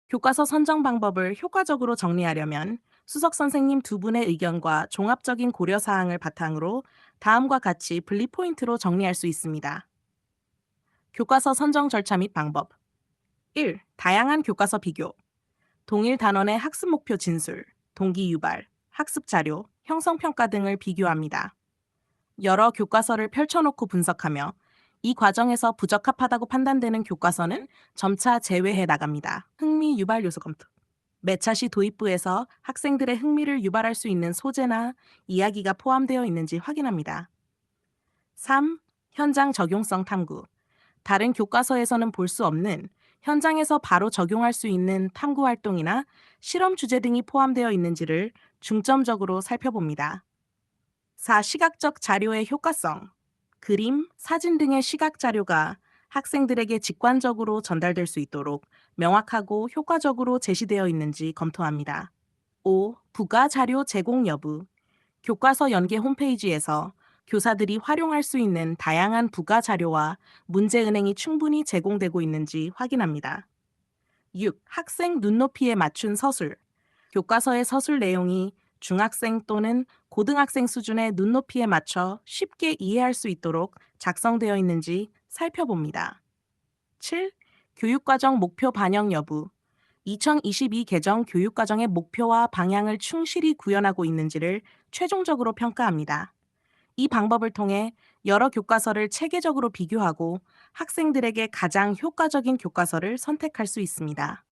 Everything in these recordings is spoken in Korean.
교과서 선정 방법을 효과적으로 정리하려면 수석 선생님 두 분의 의견과 종합적인 고려 사항을 바탕으로 다음과 같이 분리 포인트로 정리할 수 있습니다. 교과서 선정 절차 및 방법. 1. 다양한 교과서 비교. 동일 단원의 학습 목표 진술, 동기 유발, 학습 자료, 형성 평가 등을 비교합니다. 여러 교과서를 펼쳐놓고 분석하며 이 과정에서 부적합하다고 판단되는 교과서는 점차 제외해 나갑니다. 흥미 유발 요소 검토. 매차 시 도입부에서 학생들의 흥미를 유발할 수 있는 소재나 이야기가 포함되어 있는지 확인합니다. 3. 현장 적용성 탐구. 다른 교과서에서는 볼 수 없는 현장에서 바로 적용할 수 있는 탐구 활동이나 실험 주제 등이 포함되어 있는지를 중점적으로 살펴봅니다. 4. 시각적 자료의 효과성. 그림, 사진 등의 시각 자료가 학생들에게 직관적으로 전달될 수 있도록 명확하고 효과적으로 제시되어 있는지 검토합니다. 5. 부가 자료 제공 여부. 교과서 연계 홈페이지에서 교사들이 활용할 수 있는 다양한 부가 자료와 문제 은행이 충분히 제공되고 있는지 확인합니다. 6. 학생 눈높이에 맞춘 서술. 교과서의 서술 내용이 중학생 또는 고등학생 수준의 눈높이에 맞춰 쉽게 이해할 수 있도록 작성되어 있는지 살펴봅니다. 7. 교육과정 목표 반영 여부. 2022 개정 교육과정의 목표와 방향을 충실히 구현하고 있는지를 최종적으로 평가합니다. 이 방법을 통해 여러 교과서를 체계적으로 비교하고 학생들에게 가장 효과적인 교과서를 선택할 수 있습니다.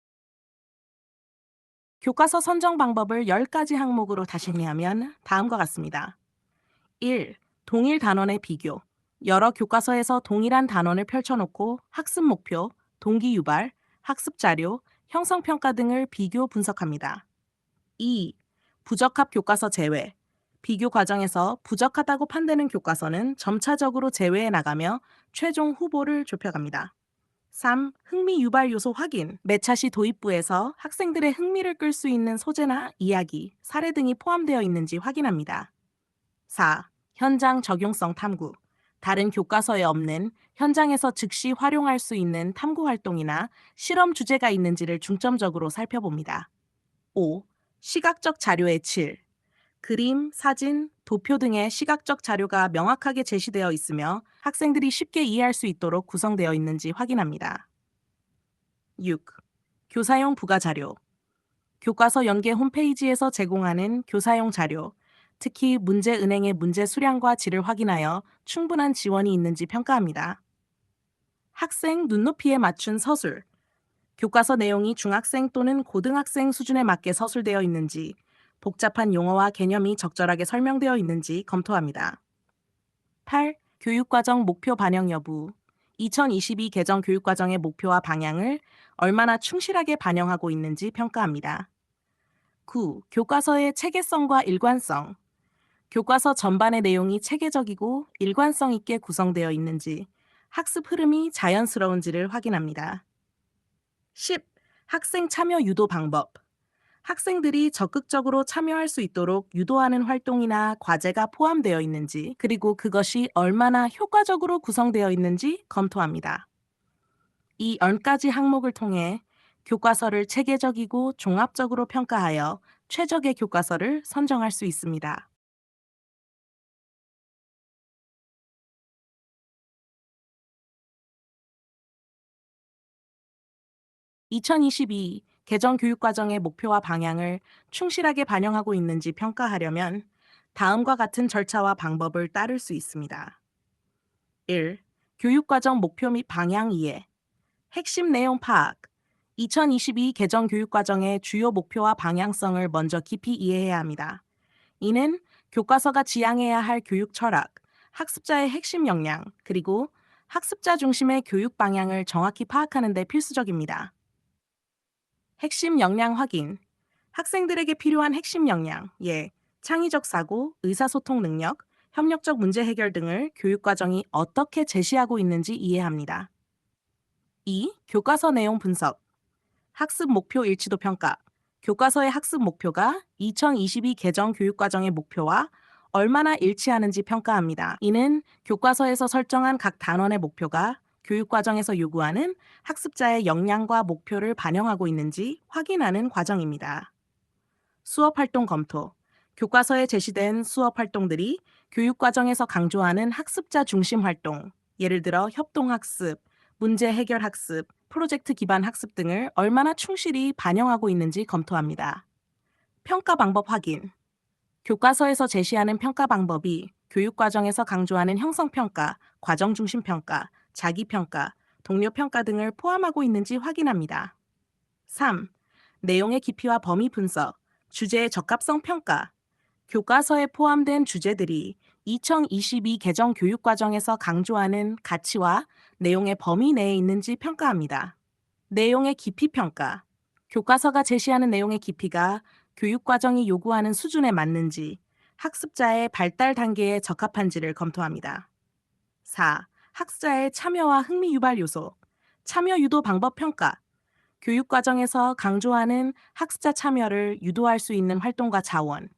교과서 선정 방법을 10가지 항목으로 다시 정리하면 다음과 같습니다. 1. 동일 단원의 비교. 여러 교과서에서 동일한 단원을 펼쳐놓고 학습 목표, 동기 유발, 학습 자료, 형성 평가 등을 비교 분석합니다. 2. 부적합 교과서 제외. 비교 과정에서 부족하다고 판되는 교과서는 점차적으로 제외해 나가며 최종 후보를 좁혀갑니다. 3. 흥미 유발 요소 확인. 매차 시 도입부에서 학생들의 흥미를 끌 수 있는 소재나 이야기, 사례 등이 포함되어 있는지 확인합니다. 4. 현장 적용성 탐구. 다른 교과서에 없는 현장에서 즉시 활용할 수 있는 탐구 활동이나 실험 주제가 있는지를 중점적으로 살펴봅니다. 5. 시각적 자료의 질. 그림, 사진, 도표 등의 시각적 자료가 명확하게 제시되어 있으며 학생들이 쉽게 이해할 수 있도록 구성되어 있는지 확인합니다. 6. 교사용 부가 자료. 교과서 연계 홈페이지에서 제공하는 교사용 자료, 특히 문제 은행의 문제 수량과 질을 확인하여 충분한 지원이 있는지 평가합니다. 학생 눈높이에 맞춘 서술. 교과서 내용이 중학생 또는 고등학생 수준에 맞게 서술되어 있는지, 복잡한 용어와 개념이 적절하게 설명되어 있는지 검토합니다. 8. 교육과정 목표 반영 여부. 2022 개정 교육과정의 목표와 방향을 얼마나 충실하게 반영하고 있는지 평가합니다. 9. 교과서의 체계성과 일관성. 교과서 전반의 내용이 체계적이고 일관성 있게 구성되어 있는지, 학습 흐름이 자연스러운지를 확인합니다. 10. 학생 참여 유도 방법. 학생들이 적극적으로 참여할 수 있도록 유도하는 활동이나 과제가 포함되어 있는지, 그리고 그것이 얼마나 효과적으로 구성되어 있는지 검토합니다. 이 10가지 항목을 통해 교과서를 체계적이고 종합적으로 평가하여 최적의 교과서를 선정할 수 있습니다. 2022 개정 교육과정의 목표와 방향을 충실하게 반영하고 있는지 평가하려면 다음과 같은 절차와 방법을 따를 수 있습니다. 1. 교육과정 목표 및 방향 이해. 핵심 내용 파악. 2022 개정 교육과정의 주요 목표와 방향성을 먼저 깊이 이해해야 합니다. 이는 교과서가 지향해야 할 교육 철학, 학습자의 핵심 역량, 그리고 학습자 중심의 교육 방향을 정확히 파악하는 데 필수적입니다. 핵심 역량 확인. 학생들에게 필요한 핵심 역량, 예, 창의적 사고, 의사소통 능력, 협력적 문제 해결 등을 교육과정이 어떻게 제시하고 있는지 이해합니다. 2. 교과서 내용 분석. 학습 목표 일치도 평가. 교과서의 학습 목표가 2022 개정 교육과정의 목표와 얼마나 일치하는지 평가합니다. 이는 교과서에서 설정한 각 단원의 목표가 교육과정에서 요구하는 학습자의 역량과 목표를 반영하고 있는지 확인하는 과정입니다. 수업활동 검토. 교과서에 제시된 수업활동들이 교육과정에서 강조하는 학습자 중심 활동, 예를 들어 협동학습, 문제 해결 학습, 프로젝트 기반 학습 등을 얼마나 충실히 반영하고 있는지 검토합니다. 평가 방법 확인. 교과서에서 제시하는 평가 방법이 교육과정에서 강조하는 형성평가, 과정중심평가, 자기평가, 동료평가 등을 포함하고 있는지 확인합니다. 3. 내용의 깊이와 범위 분석, 주제의 적합성 평가. 교과서에 포함된 주제들이 2022 개정 교육과정에서 강조하는 가치와 내용의 범위 내에 있는지 평가합니다. 내용의 깊이 평가. 교과서가 제시하는 내용의 깊이가 교육과정이 요구하는 수준에 맞는지, 학습자의 발달 단계에 적합한지를 검토합니다. 4. 학습자의 참여와 흥미 유발 요소. 참여 유도 방법 평가. 교육과정에서 강조하는 학습자 참여를 유도할 수 있는 활동과 자원,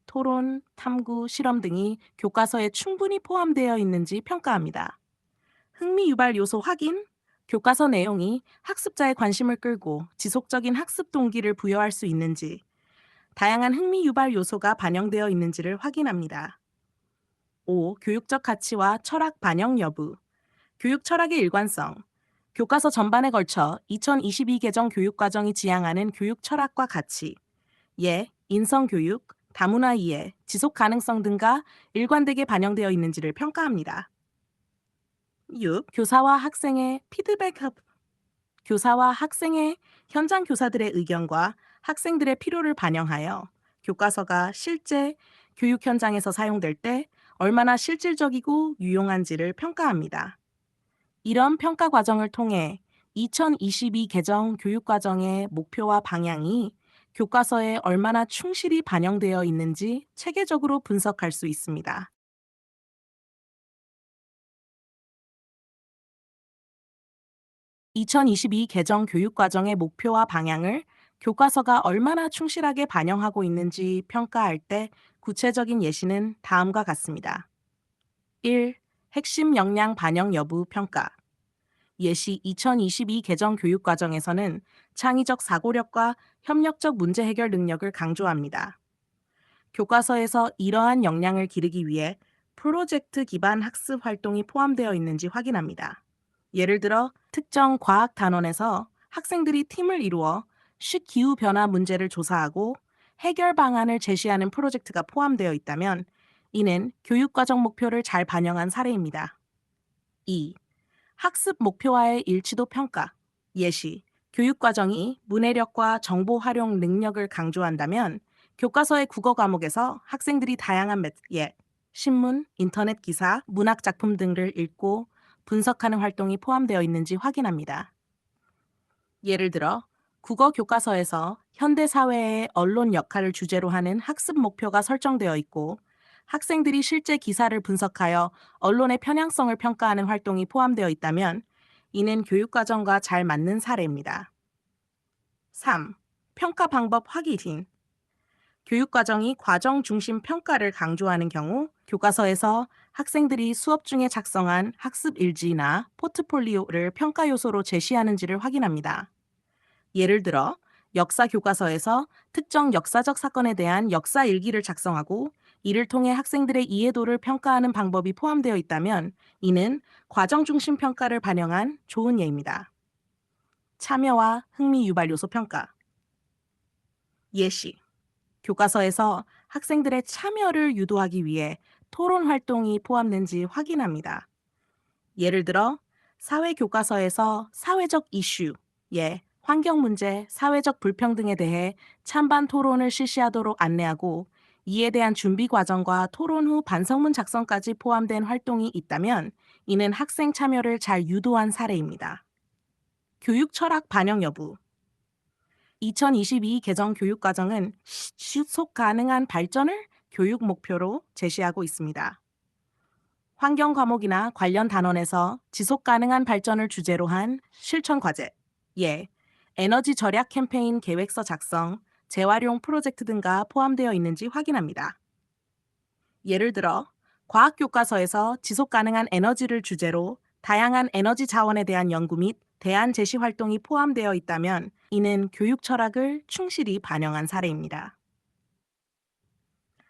토론, 탐구, 실험 등이 교과서에 충분히 포함되어 있는지 평가합니다. 흥미 유발 요소 확인. 교과서 내용이 학습자의 관심을 끌고 지속적인 학습 동기를 부여할 수 있는지, 다양한 흥미 유발 요소가 반영되어 있는지를 확인합니다. 5. 교육적 가치와 철학 반영 여부. 교육 철학의 일관성. 교과서 전반에 걸쳐 2022 개정 교육과정이 지향하는 교육 철학과 가치, 인성교육, 다문화 이해, 지속 가능성 등과 일관되게 반영되어 있는지를 평가합니다. 6. 교사와 학생의 피드백 협 교사와 학생의 현장 교사들의 의견과 학생들의 필요를 반영하여 교과서가 실제 교육 현장에서 사용될 때 얼마나 실질적이고 유용한지를 평가합니다. 이런 평가 과정을 통해 2022 개정 교육과정의 목표와 방향이 교과서에 얼마나 충실히 반영되어 있는지 체계적으로 분석할 수 있습니다. 2022 개정 교육과정의 목표와 방향을 교과서가 얼마나 충실하게 반영하고 있는지 평가할 때 구체적인 예시는 다음과 같습니다. 1. 핵심 역량 반영 여부 평가. 예시 2022 개정 교육과정에서는 창의적 사고력과 협력적 문제 해결 능력을 강조합니다. 교과서에서 이러한 역량을 기르기 위해 프로젝트 기반 학습 활동이 포함되어 있는지 확인합니다. 예를 들어 특정 과학 단원에서 학생들이 팀을 이루어 식기후 변화 문제를 조사하고 해결 방안을 제시하는 프로젝트가 포함되어 있다면 이는 교육과정 목표를 잘 반영한 사례입니다. 2. 학습 목표와의 일치도 평가. 예시. 교육과정이 문해력과 정보 활용 능력을 강조한다면 교과서의 국어 과목에서 학생들이 다양한 신문, 인터넷 기사, 문학 작품 등을 읽고 분석하는 활동이 포함되어 있는지 확인합니다. 예를 들어 국어 교과서에서 현대 사회의 언론 역할을 주제로 하는 학습 목표가 설정되어 있고 학생들이 실제 기사를 분석하여 언론의 편향성을 평가하는 활동이 포함되어 있다면 이는 교육과정과 잘 맞는 사례입니다. 3. 평가 방법 확인. 교육과정이 과정 중심 평가를 강조하는 경우 교과서에서 학생들이 수업 중에 작성한 학습 일지나 포트폴리오를 평가 요소로 제시하는지를 확인합니다. 예를 들어 역사 교과서에서 특정 역사적 사건에 대한 역사 일기를 작성하고 이를 통해 학생들의 이해도를 평가하는 방법이 포함되어 있다면 이는 과정 중심 평가를 반영한 좋은 예입니다. 참여와 흥미 유발 요소 평가. 예시. 교과서에서 학생들의 참여를 유도하기 위해 토론 활동이 포함된지 확인합니다. 예를 들어 사회 교과서에서 사회적 이슈, 환경 문제, 사회적 불평등에 대해 찬반 토론을 실시하도록 안내하고 이에 대한 준비 과정과 토론 후 반성문 작성까지 포함된 활동이 있다면 이는 학생 참여를 잘 유도한 사례입니다. 교육 철학 반영 여부. 2022 개정 교육과정은 지속 가능한 발전을 교육 목표로 제시하고 있습니다. 환경 과목이나 관련 단원에서 지속 가능한 발전을 주제로 한 실천 과제, 에너지 절약 캠페인 계획서 작성, 재활용 프로젝트 등과 포함되어 있는지 확인합니다. 예를 들어 과학 교과서에서 지속 가능한 에너지를 주제로 다양한 에너지 자원에 대한 연구 및 대안 제시 활동이 포함되어 있다면 이는 교육 철학을 충실히 반영한 사례입니다.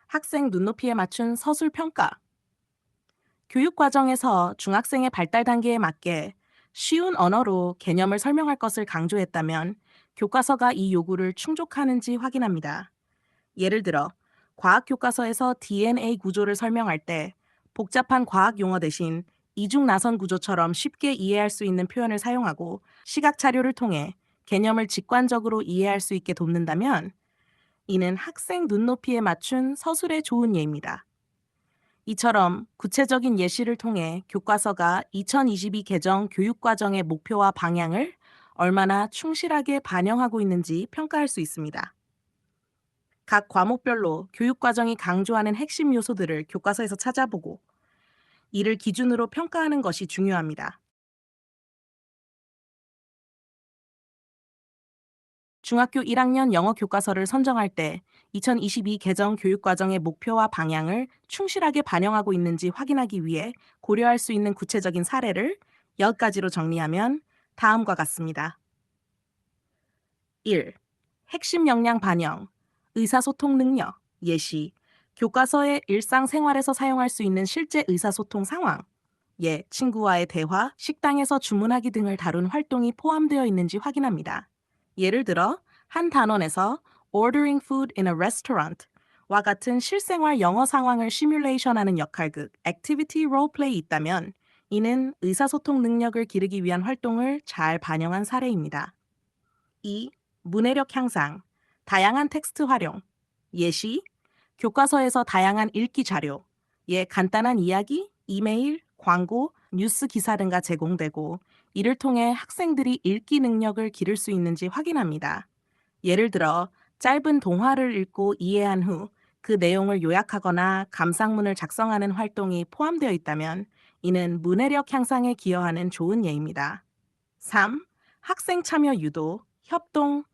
학생 눈높이에 맞춘 서술 평가. 교육 과정에서 중학생의 발달 단계에 맞게 쉬운 언어로 개념을 설명할 것을 강조했다면 교과서가 이 요구를 충족하는지 확인합니다. 예를 들어, 과학 교과서에서 DNA 구조를 설명할 때 복잡한 과학 용어 대신 이중 나선 구조처럼 쉽게 이해할 수 있는 표현을 사용하고 시각 자료를 통해 개념을 직관적으로 이해할 수 있게 돕는다면 이는 학생 눈높이에 맞춘 서술의 좋은 예입니다. 이처럼 구체적인 예시를 통해 교과서가 2022 개정 교육과정의 목표와 방향을 얼마나 충실하게 반영하고 있는지 평가할 수 있습니다. 각 과목별로 교육과정이 강조하는 핵심 요소들을 교과서에서 찾아보고 이를 기준으로 평가하는 것이 중요합니다. 중학교 1학년 영어 교과서를 선정할 때 2022 개정 교육과정의 목표와 방향을 충실하게 반영하고 있는지 확인하기 위해 고려할 수 있는 구체적인 사례를 10가지로 정리하면 다음과 같습니다. 1. 핵심 역량 반영, 의사소통 능력, 예시, 교과서의 일상생활에서 사용할 수 있는 실제 의사소통 상황, 예, 친구와의 대화, 식당에서 주문하기 등을 다룬 활동이 포함되어 있는지 확인합니다. 예를 들어, 한 단원에서 ordering food in a restaurant 와 같은 실생활 영어 상황을 시뮬레이션하는 역할극, activity role play 있다면 이는 의사소통 능력을 기르기 위한 활동을 잘 반영한 사례입니다. 2. 문해력 향상, 다양한 텍스트 활용, 예시, 교과서에서 다양한 읽기 자료, 예, 간단한 이야기, 이메일, 광고, 뉴스 기사 등가 제공되고 이를 통해 학생들이 읽기 능력을 기를 수 있는지 확인합니다. 예를 들어 짧은 동화를 읽고 이해한 후 그 내용을 요약하거나 감상문을 작성하는 활동이 포함되어 있다면 이는 문해력 향상에 기여하는 좋은 예입니다. 3. 학생 참여 유도, 협동,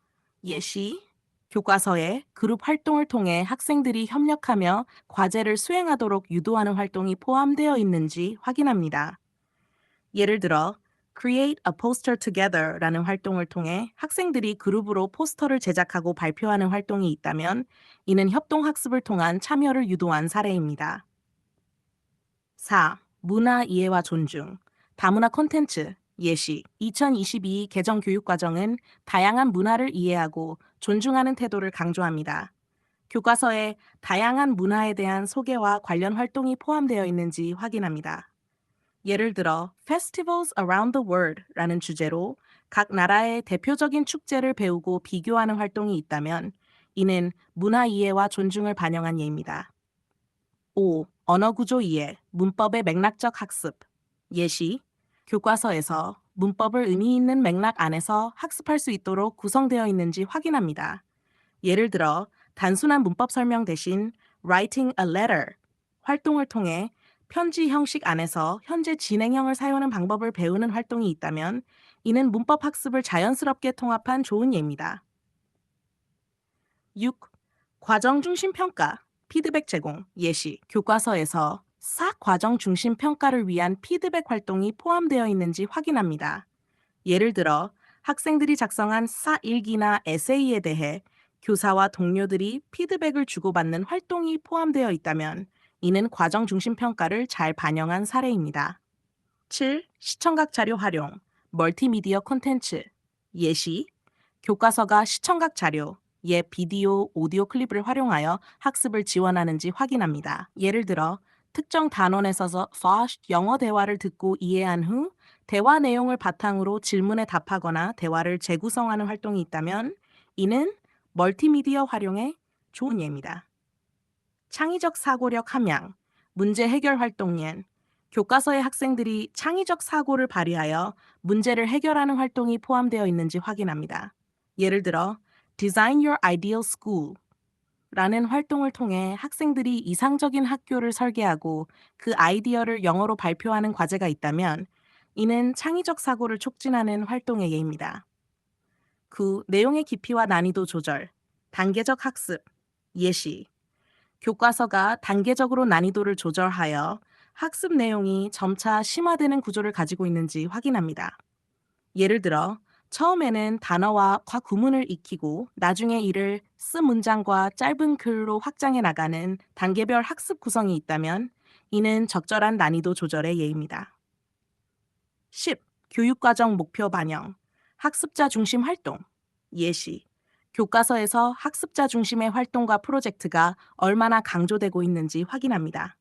예시, 교과서에 그룹 활동을 통해 학생들이 협력하며 과제를 수행하도록 유도하는 활동이 포함되어 있는지 확인합니다. 예를 들어, Create a Poster Together라는 활동을 통해 학생들이 그룹으로 포스터를 제작하고 발표하는 활동이 있다면 이는 협동학습을 통한 참여를 유도한 사례입니다. 4. 문화 이해와 존중, 다문화 콘텐츠, 예시, 2022 개정 교육과정은 다양한 문화를 이해하고 존중하는 태도를 강조합니다. 교과서에 다양한 문화에 대한 소개와 관련 활동이 포함되어 있는지 확인합니다. 예를 들어 Festivals Around the World라는 주제로 각 나라의 대표적인 축제를 배우고 비교하는 활동이 있다면 이는 문화 이해와 존중을 반영한 예입니다. 5. 언어 구조 이해, 문법의 맥락적 학습. 예시, 교과서에서 문법을 의미 있는 맥락 안에서 학습할 수 있도록 구성되어 있는지 확인합니다. 예를 들어, 단순한 문법 설명 대신 writing a letter 활동을 통해 편지 형식 안에서 현재 진행형을 사용하는 방법을 배우는 활동이 있다면 이는 문법 학습을 자연스럽게 통합한 좋은 예입니다. 6. 과정 중심 평가, 피드백 제공, 예시, 교과서에서 과정 중심 평가를 위한 피드백 활동이 포함되어 있는지 확인합니다. 예를 들어 학생들이 작성한 일기나 에세이에 대해 교사와 동료들이 피드백을 주고받는 활동이 포함되어 있다면 이는 과정 중심 평가를 잘 반영한 사례입니다. 7. 시청각 자료 활용, 멀티미디어 콘텐츠, 예시, 교과서가 시청각 자료, 비디오, 오디오 클립을 활용하여 학습을 지원하는지 확인합니다. 예를 들어 특정 단원에서 영어 대화를 듣고 이해한 후 대화 내용을 바탕으로 질문에 답하거나 대화를 재구성하는 활동이 있다면 이는 멀티미디어 활용의 좋은 예입니다. 창의적 사고력 함양, 문제 해결 활동엔 교과서의 학생들이 창의적 사고를 발휘하여 문제를 해결하는 활동이 포함되어 있는지 확인합니다. 예를 들어 Design Your Ideal School 라는 활동을 통해 학생들이 이상적인 학교를 설계하고 그 아이디어를 영어로 발표하는 과제가 있다면 이는 창의적 사고를 촉진하는 활동의 예입니다. 9. 내용의 깊이와 난이도 조절, 단계적 학습, 예시, 교과서가 단계적으로 난이도를 조절하여 학습 내용이 점차 심화되는 구조를 가지고 있는지 확인합니다. 예를 들어, 처음에는 단어와 구문을 익히고 나중에 이를 쓴 문장과 짧은 글로 확장해 나가는 단계별 학습 구성이 있다면 이는 적절한 난이도 조절의 예입니다. 10. 교육과정 목표 반영. 학습자 중심 활동. 예시. 교과서에서 학습자 중심의 활동과 프로젝트가 얼마나 강조되고 있는지 확인합니다.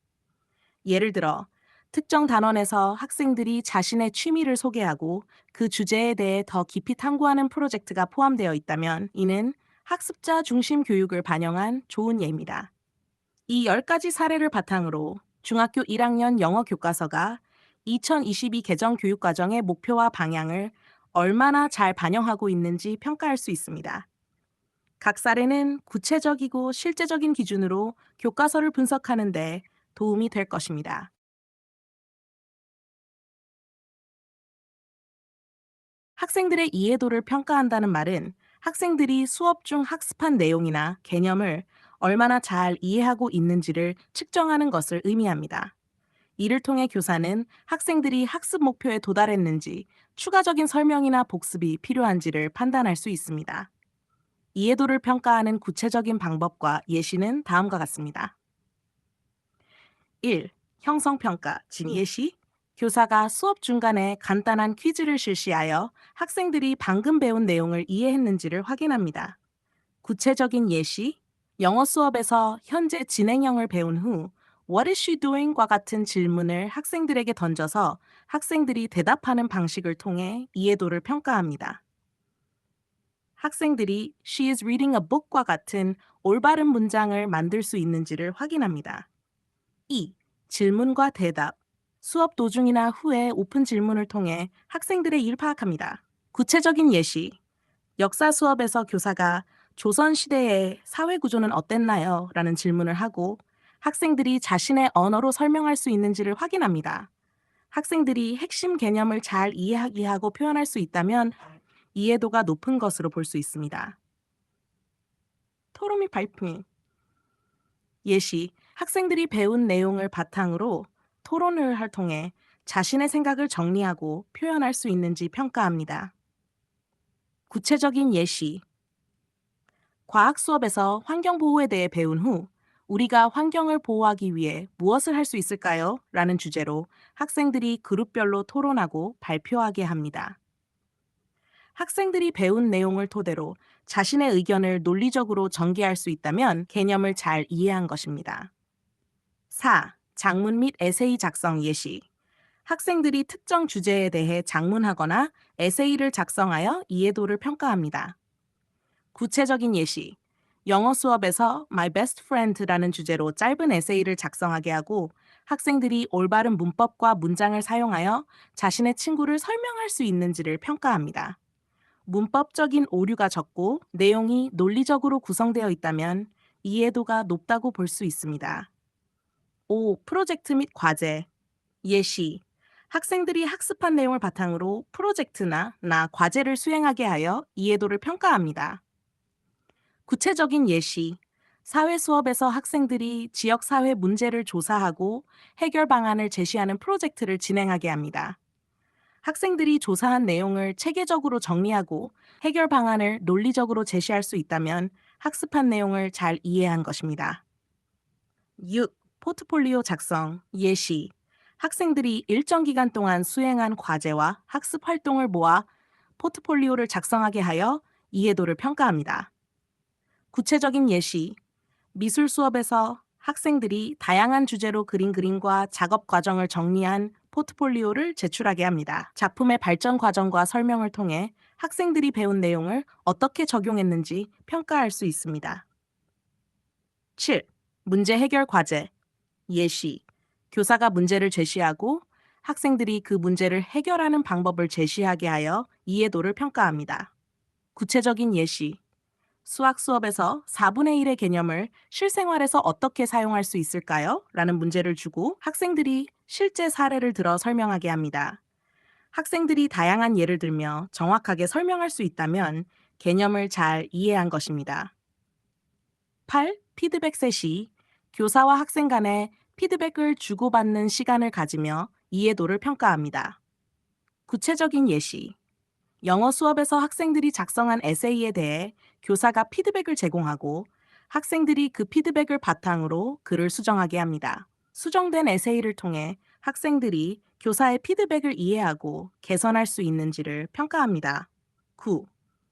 예를 들어, 특정 단원에서 학생들이 자신의 취미를 소개하고 그 주제에 대해 더 깊이 탐구하는 프로젝트가 포함되어 있다면 이는 학습자 중심 교육을 반영한 좋은 예입니다. 이 10가지 사례를 바탕으로 중학교 1학년 영어 교과서가 2022 개정 교육과정의 목표와 방향을 얼마나 잘 반영하고 있는지 평가할 수 있습니다. 각 사례는 구체적이고 실제적인 기준으로 교과서를 분석하는 데 도움이 될 것입니다. 학생들의 이해도를 평가한다는 말은 학생들이 수업 중 학습한 내용이나 개념을 얼마나 잘 이해하고 있는지를 측정하는 것을 의미합니다. 이를 통해 교사는 학생들이 학습 목표에 도달했는지, 추가적인 설명이나 복습이 필요한지를 판단할 수 있습니다. 이해도를 평가하는 구체적인 방법과 예시는 다음과 같습니다. 1. 형성평가, 진 예시. 교사가 수업 중간에 간단한 퀴즈를 실시하여 학생들이 방금 배운 내용을 이해했는지를 확인합니다. 구체적인 예시. 영어 수업에서 현재 진행형을 배운 후 What is she doing?과 같은 질문을 학생들에게 던져서 학생들이 대답하는 방식을 통해 이해도를 평가합니다. 학생들이 She is reading a book과 같은 올바른 문장을 만들 수 있는지를 확인합니다. 2. 질문과 대답. 수업 도중이나 후에 오픈 질문을 통해 학생들의 이를 파악합니다. 구체적인 예시. 역사 수업에서 교사가 조선시대의 사회 구조는 어땠나요? 라는 질문을 하고 학생들이 자신의 언어로 설명할 수 있는지를 확인합니다. 학생들이 핵심 개념을 잘 이해하게 하고 표현할 수 있다면 이해도가 높은 것으로 볼 수 있습니다. 토론 및 발표. 예시. 학생들이 배운 내용을 바탕으로 토론을 통해 자신의 생각을 정리하고 표현할 수 있는지 평가합니다. 구체적인 예시. 과학 수업에서 환경 보호에 대해 배운 후 우리가 환경을 보호하기 위해 무엇을 할 수 있을까요? 라는 주제로 학생들이 그룹별로 토론하고 발표하게 합니다. 학생들이 배운 내용을 토대로 자신의 의견을 논리적으로 전개할 수 있다면 개념을 잘 이해한 것입니다. 4. 장문 및 에세이 작성 예시. 학생들이 특정 주제에 대해 장문하거나 에세이를 작성하여 이해도를 평가합니다. 구체적인 예시. 영어 수업에서 My Best Friend라는 주제로 짧은 에세이를 작성하게 하고 학생들이 올바른 문법과 문장을 사용하여 자신의 친구를 설명할 수 있는지를 평가합니다. 문법적인 오류가 적고 내용이 논리적으로 구성되어 있다면 이해도가 높다고 볼 수 있습니다. 5. 프로젝트 및 과제. 예시. 학생들이 학습한 내용을 바탕으로 프로젝트나 과제를 수행하게 하여 이해도를 평가합니다. 구체적인 예시. 사회 수업에서 학생들이 지역 사회 문제를 조사하고 해결 방안을 제시하는 프로젝트를 진행하게 합니다. 학생들이 조사한 내용을 체계적으로 정리하고 해결 방안을 논리적으로 제시할 수 있다면 학습한 내용을 잘 이해한 것입니다. 6. 포트폴리오 작성, 예시. 학생들이 일정 기간 동안 수행한 과제와 학습 활동을 모아 포트폴리오를 작성하게 하여 이해도를 평가합니다. 구체적인 예시. 미술 수업에서 학생들이 다양한 주제로 그린 그림과 작업 과정을 정리한 포트폴리오를 제출하게 합니다. 작품의 발전 과정과 설명을 통해 학생들이 배운 내용을 어떻게 적용했는지 평가할 수 있습니다. 7. 문제 해결 과제. 예시. 교사가 문제를 제시하고 학생들이 그 문제를 해결하는 방법을 제시하게 하여 이해도를 평가합니다. 구체적인 예시. 수학 수업에서 4분의 1의 개념을 실생활에서 어떻게 사용할 수 있을까요? 라는 문제를 주고 학생들이 실제 사례를 들어 설명하게 합니다. 학생들이 다양한 예를 들며 정확하게 설명할 수 있다면 개념을 잘 이해한 것입니다. 8. 피드백 세시. 교사와 학생 간의 피드백을 주고받는 시간을 가지며 이해도를 평가합니다. 구체적인 예시. 영어 수업에서 학생들이 작성한 에세이에 대해 교사가 피드백을 제공하고 학생들이 그 피드백을 바탕으로 글을 수정하게 합니다. 수정된 에세이를 통해 학생들이 교사의 피드백을 이해하고 개선할 수 있는지를 평가합니다. 9.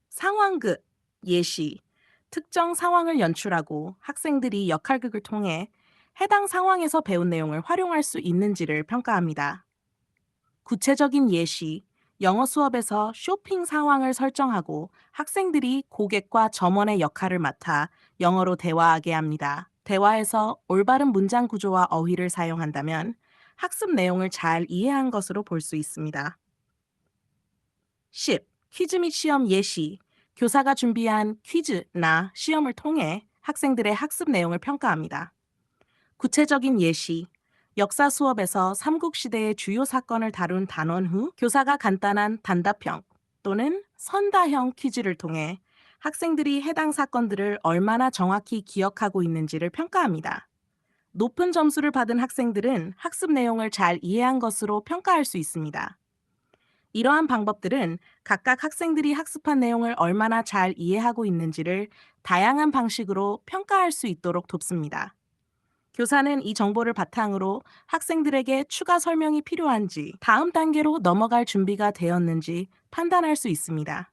상황극, 예시. 특정 상황을 연출하고 학생들이 역할극을 통해 해당 상황에서 배운 내용을 활용할 수 있는지를 평가합니다. 구체적인 예시, 영어 수업에서 쇼핑 상황을 설정하고 학생들이 고객과 점원의 역할을 맡아 영어로 대화하게 합니다. 대화에서 올바른 문장 구조와 어휘를 사용한다면 학습 내용을 잘 이해한 것으로 볼 수 있습니다. 10. 퀴즈 및 시험 예시. 교사가 준비한 퀴즈나 시험을 통해 학생들의 학습 내용을 평가합니다. 구체적인 예시. 역사 수업에서 삼국시대의 주요 사건을 다룬 단원 후 교사가 간단한 단답형 또는 선다형 퀴즈를 통해 학생들이 해당 사건들을 얼마나 정확히 기억하고 있는지를 평가합니다. 높은 점수를 받은 학생들은 학습 내용을 잘 이해한 것으로 평가할 수 있습니다. 이러한 방법들은 각각 학생들이 학습한 내용을 얼마나 잘 이해하고 있는지를 다양한 방식으로 평가할 수 있도록 돕습니다. 교사는 이 정보를 바탕으로 학생들에게 추가 설명이 필요한지, 다음 단계로 넘어갈 준비가 되었는지 판단할 수 있습니다.